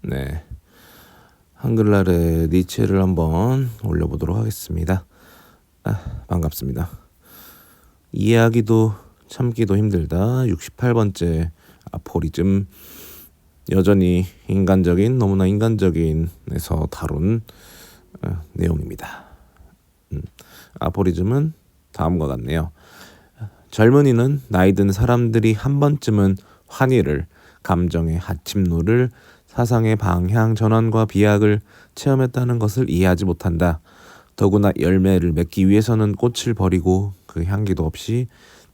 네, 한글날의 니체를 한번 올려보도록 하겠습니다. 반갑습니다. 이해하기도 참기도 힘들다 68번째 아포리즘, 여전히 너무나 인간적인에서 다룬 내용입니다. 아포리즘은 다음과 같네요. 젊은이는 나이든 사람들이 한 번쯤은 환희를, 감정의 하침노를, 사상의 방향 전환과 비약을 체험했다는 것을 이해하지 못한다. 더구나 열매를 맺기 위해서는 꽃을 버리고 그 향기도 없이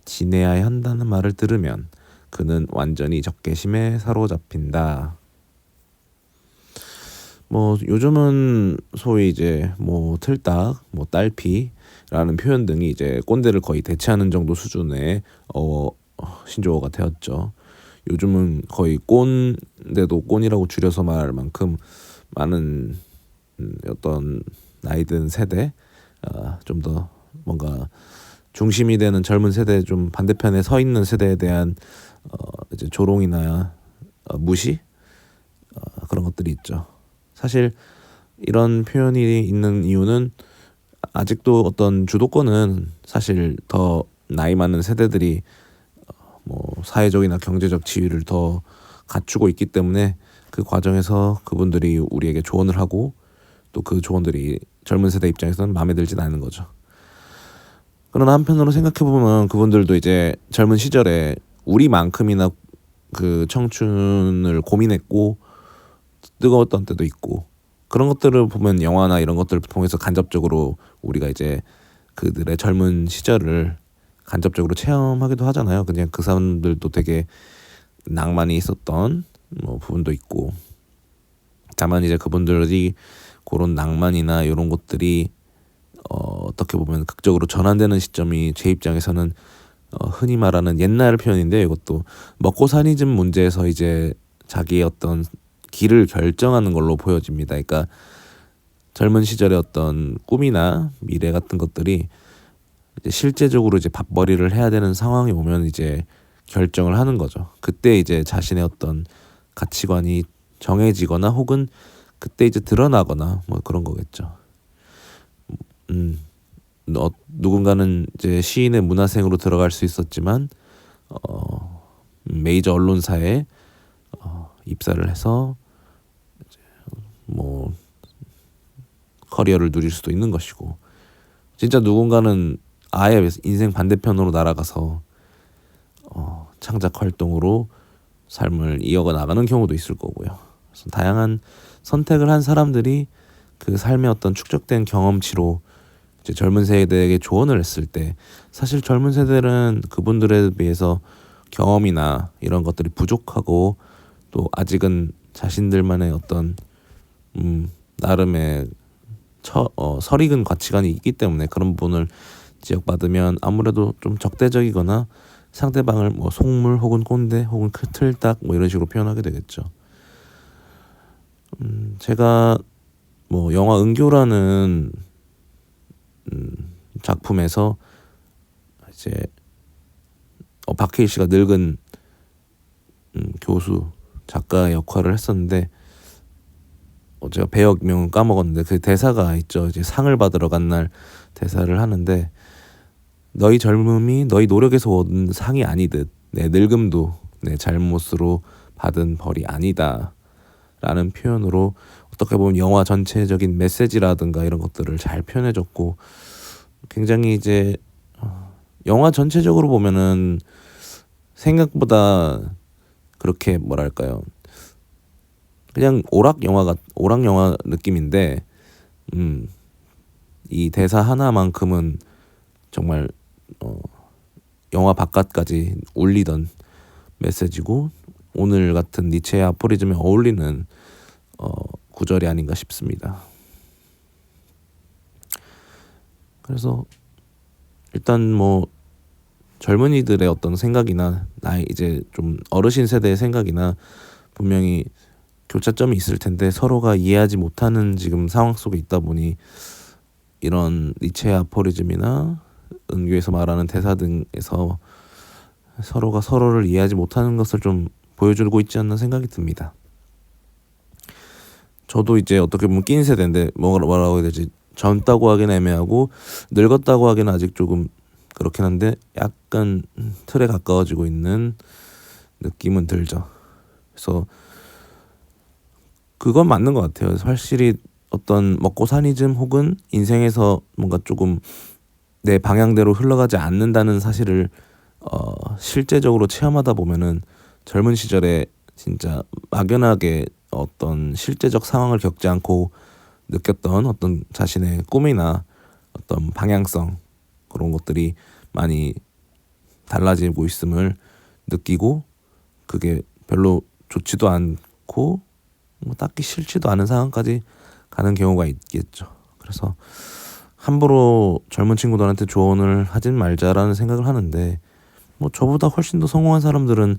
지내야 한다는 말을 들으면 그는 완전히 적개심에 사로잡힌다. 요즘은 소위 이제 틀딱, 딸피라는 표현 등이 이제 꼰대를 거의 대체하는 정도 수준의 신조어가 되었죠. 요즘은 거의 꼰대도 꼰이라고 줄여서 말할 만큼 많은 어떤 나이든 세대, 좀 더 뭔가 중심이 되는 젊은 세대, 좀 반대편에 서 있는 세대에 대한 이제 조롱이나 무시, 그런 것들이 있죠. 사실 이런 표현이 있는 이유는 아직도 어떤 주도권은 사실 더 나이 많은 세대들이 사회적이나 경제적 지위를 더 갖추고 있기 때문에 그 과정에서 그분들이 우리에게 조언을 하고 또 그 조언들이 젊은 세대 입장에서는 마음에 들진 않는 거죠. 그러나 한편으로 생각해보면 그분들도 이제 젊은 시절에 우리만큼이나 그 청춘을 고민했고 뜨거웠던 때도 있고, 그런 것들을 보면 영화나 이런 것들을 통해서 간접적으로 우리가 이제 그들의 젊은 시절을 간접적으로 체험하기도 하잖아요. 그냥 그 사람들도 되게 낭만이 있었던 부분도 있고, 다만 이제 그분들이 그런 낭만이나 이런 것들이 어떻게 보면 극적으로 전환되는 시점이 제 입장에서는 흔히 말하는 옛날 표현인데, 이것도 먹고 사니즘 문제에서 이제 자기의 어떤 길을 결정하는 걸로 보여집니다. 그러니까 젊은 시절의 어떤 꿈이나 미래 같은 것들이 이제 실제적으로 이제 밥벌이를 해야 되는 상황이 오면 이제 결정을 하는 거죠. 그때 이제 자신의 어떤 가치관이 정해지거나 혹은 그때 이제 드러나거나 그런 거겠죠. 누군가는 이제 시인의 문화생으로 들어갈 수 있었지만 메이저 언론사에 입사를 해서 이제 커리어를 누릴 수도 있는 것이고, 진짜 누군가는 아예 인생 반대편으로 날아가서 창작 활동으로 삶을 이어가 나가는 경우도 있을 거고요. 그래서 다양한 선택을 한 사람들이 그 삶의 어떤 축적된 경험치로 이제 젊은 세대에게 조언을 했을 때, 사실 젊은 세대는 그분들에 비해서 경험이나 이런 것들이 부족하고 또 아직은 자신들만의 어떤 나름의 설익은 가치관이 있기 때문에 그런 부분을 지적받으면 아무래도 좀 적대적이거나 상대방을 속물 혹은 꼰대 혹은 틀딱 이런 식으로 표현하게 되겠죠. 제가 영화 은교라는 작품에서 이제 박해일 씨가 늙은 교수 작가 역할을 했었는데, 제가 배역명은 까먹었는데 그 대사가 있죠. 이제 상을 받으러 간 날 대사를 하는데, 너희 젊음이 너희 노력에서 얻은 상이 아니듯 내 늙음도 내 잘못으로 받은 벌이 아니다 라는 표현으로 어떻게 보면 영화 전체적인 메시지라든가 이런 것들을 잘 표현해줬고, 굉장히 이제 영화 전체적으로 보면은 생각보다 그렇게 그냥 오락 영화 느낌인데, 이 대사 하나만큼은 정말 영화 바깥까지 울리던 메시지고, 오늘 같은 니체의 아포리즘에 어울리는 구절이 아닌가 싶습니다. 그래서 일단 젊은이들의 어떤 생각이나 나이 이제 좀 어르신 세대의 생각이나 분명히 교차점이 있을 텐데, 서로가 이해하지 못하는 지금 상황 속에 있다 보니 이런 니체의 아포리즘이나 은교에서 말하는 대사 등에서 서로가 서로를 이해하지 못하는 것을 좀 보여주고 있지 않나 생각이 듭니다. 저도 이제 어떻게 보면 낀 세대인데 뭐라고 해야 되지? 젊다고 하기는 애매하고 늙었다고 하기는 아직 조금 그렇긴 한데 약간 틀에 가까워지고 있는 느낌은 들죠. 그래서 그건 맞는 것 같아요. 확실히 어떤 먹고 사니즘 혹은 인생에서 뭔가 조금 내 방향대로 흘러가지 않는다는 사실을 실제적으로 체험하다 보면은 젊은 시절에 진짜 막연하게 어떤 실제적 상황을 겪지 않고 느꼈던 어떤 자신의 꿈이나 어떤 방향성 그런 것들이 많이 달라지고 있음을 느끼고 그게 별로 좋지도 않고 뭐 딱히 싫지도 않은 상황까지 가는 경우가 있겠죠. 그래서 함부로 젊은 친구들한테 조언을 하진 말자라는 생각을 하는데 뭐 저보다 훨씬 더 성공한 사람들은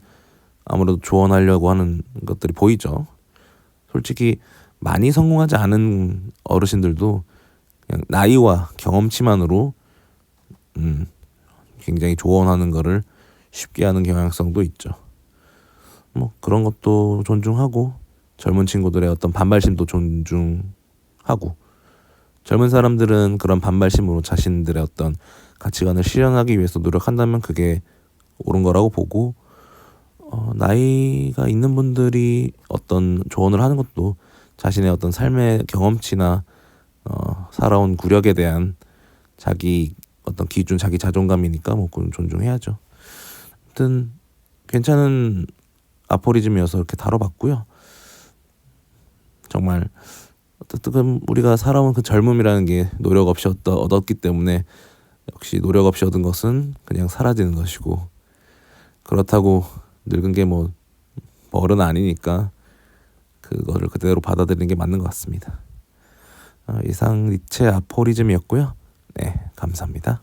아무래도 조언하려고 하는 것들이 보이죠. 솔직히 많이 성공하지 않은 어르신들도 그냥 나이와 경험치만으로 굉장히 조언하는 거를 쉽게 하는 경향성도 있죠. 뭐 그런 것도 존중하고 젊은 친구들의 어떤 반발심도 존중하고 젊은 사람들은 그런 반발심으로 자신들의 어떤 가치관을 실현하기 위해서 노력한다면 그게 옳은 거라고 보고 나이가 있는 분들이 어떤 조언을 하는 것도 자신의 어떤 삶의 경험치나 살아온 구력에 대한 자기 어떤 기준, 자기 자존감이니까 뭐 그건 존중해야죠. 아무튼 괜찮은 아포리즘이어서 이렇게 다뤄봤고요. 정말 어떻든 우리가 살아온 그 젊음이라는 게 노력 없이 얻었기 때문에 역시 노력 없이 얻은 것은 그냥 사라지는 것이고 그렇다고 늙은 게 뭐 벌은 아니니까 그거를 그대로 받아들이는 게 맞는 것 같습니다. 이상 니체 아포리즘이었고요. 네, 감사합니다.